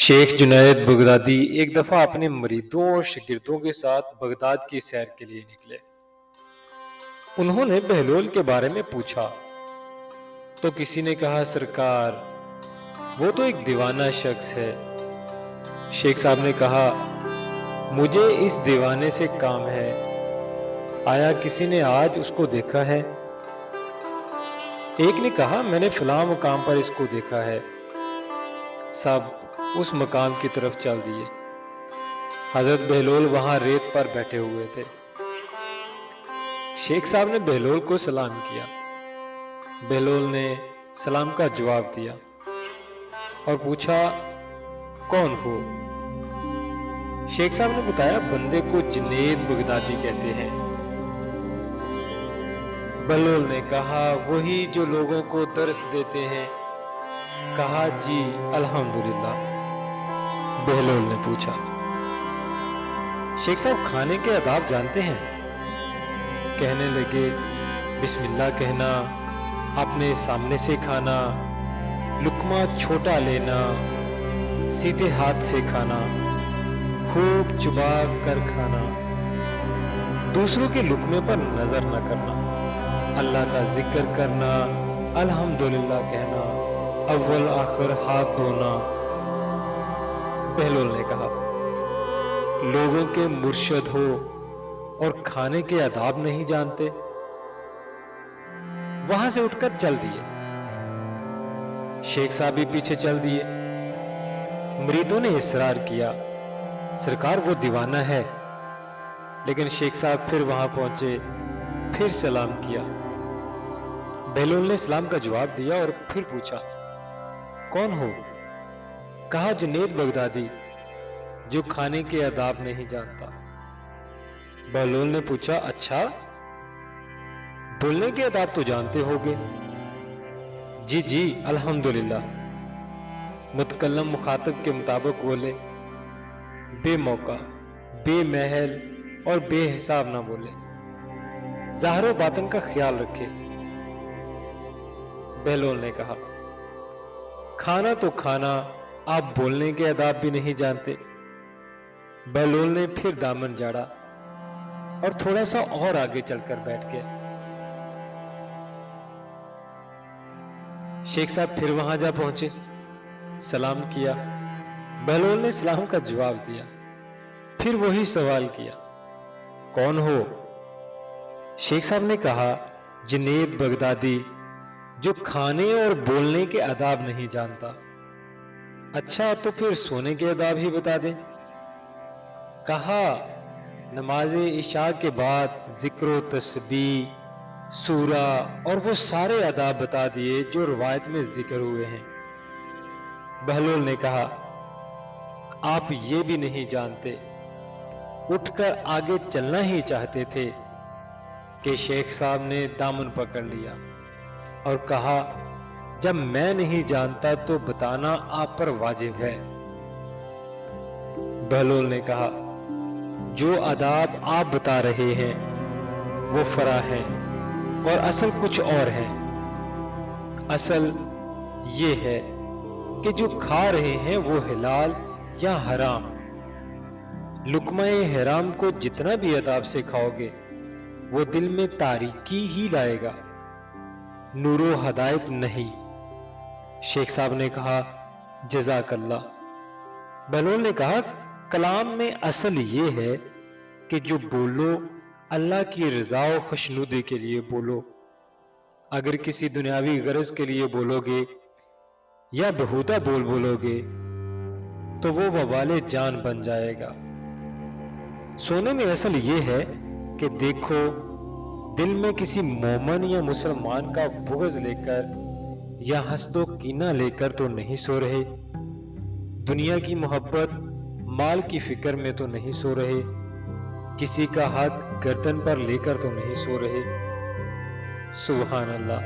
Sheikh Junaid Baghdadi एक दफा अपने मरीदों और शागिर्दों के साथ बगदाद की सैर के लिए निकले। उन्होंने बहलोल के बारे में पूछा तो किसी ने कहा, सरकार, वो तो एक दीवाना शख्स है। शेख साहब ने कहा, मुझे इस दीवाने से काम है, आया किसी ने आज उसको देखा है? एक ने कहा, मैंने फलां मकाम पर इसको देखा है। सब उस मकाम की तरफ चल दिए। हजरत बहलोल वहां रेत पर बैठे हुए थे। शेख साहब ने बहलोल को सलाम किया। बहलोल ने सलाम का जवाब दिया और पूछा, कौन हो? शेख साहब ने बताया, बंदे को जुनैद बगदादी कहते हैं। बहलोल ने कहा, वही जो लोगों को दर्स देते हैं? कहा, जी अल्हम्दुलिल्लाह। बहलोल ने पूछा, शेख साहब खाने के आदाब जानते हैं? कहने लगे, बिस्मिल्लाह कहना, अपने सामने से खाना, लुकमा छोटा लेना, सीधे हाथ से खाना, खूब चबा कर खाना, दूसरों के लुकमे पर नजर न करना, अल्लाह का जिक्र करना, अल्हम्दुलिल्लाह कहना, अव्वल आखिर हाथ धोना। बहलोल ने कहा, लोगों के मुर्शद हो और खाने के आदाब नहीं जानते? वहां से उठकर चल दिए। शेख साहब भी पीछे चल दिए। मुरीदों ने इसरार किया, सरकार वो दीवाना है। लेकिन शेख साहब फिर वहां पहुंचे, फिर सलाम किया। बहलोल ने सलाम का जवाब दिया और फिर पूछा, कौन हो? कहा, जुनैद बगदादी, जो खाने के आदाब नहीं जानता। बहलोल ने पूछा, अच्छा, बोलने के आदाब तो जानते होगे? जी जी अल्हम्दुलिल्लाह। मुतकल्लम मुखातब के मुताबिक बोले, बेमौका, बेमहल और बेहिसाब ना बोले, ज़ाहिर व बातिन का ख्याल रखे। बहलोल ने कहा, खाना तो खाना, आप बोलने के आदाब भी नहीं जानते। बहलोल ने फिर दामन झाड़ा और थोड़ा सा और आगे चलकर बैठ गया। शेख साहब फिर वहां जा पहुंचे, सलाम किया। बहलोल ने सलाम का जवाब दिया। फिर वही सवाल किया, कौन हो? शेख साहब ने कहा, जुनैद बगदादी, जो खाने और बोलने के आदाब नहीं जानता। अच्छा, तो फिर सोने के आदाब ही बता दें। कहा, नमाज इशा के बाद जिक्र तस्बीह, सूरा और वो सारे आदाब बता दिए जो रिवायत में जिक्र हुए हैं। बहलोल ने कहा, आप ये भी नहीं जानते। उठकर आगे चलना ही चाहते थे कि शेख साहब ने दामन पकड़ लिया और कहा, जब मैं नहीं जानता तो बताना आप पर वाजिब है। बहलोल ने कहा, जो आदाब आप बता रहे हैं वो फरा है और असल कुछ और है। असल ये है कि जो खा रहे हैं वो हिलाल या हराम। लुकमाए हराम को जितना भी अदाब से खाओगे वो दिल में तारीकी ही लाएगा, नूरो हदायत नहीं। शेख साहब ने कहा, जज़ाकल्लाह। बहलोल ने कहा, कलाम में असल ये है कि जो बोलो अल्लाह की रज़ा और खुशनुदी के लिए बोलो। अगर किसी दुनियावी गरज के लिए बोलोगे या बेहुदा बोलोगे तो वो वबाले जान बन जाएगा। सोने में असल ये है कि देखो, दिल में किसी मोमन या मुसलमान का बुग़्ज़ लेकर या हसदो कीना लेकर तो नहीं सो रहे। दुनिया की मोहब्बत, माल की फिक्र में तो नहीं सो रहे। किसी का हक गर्दन पर लेकर तो नहीं सो रहे। सुभान अल्लाह।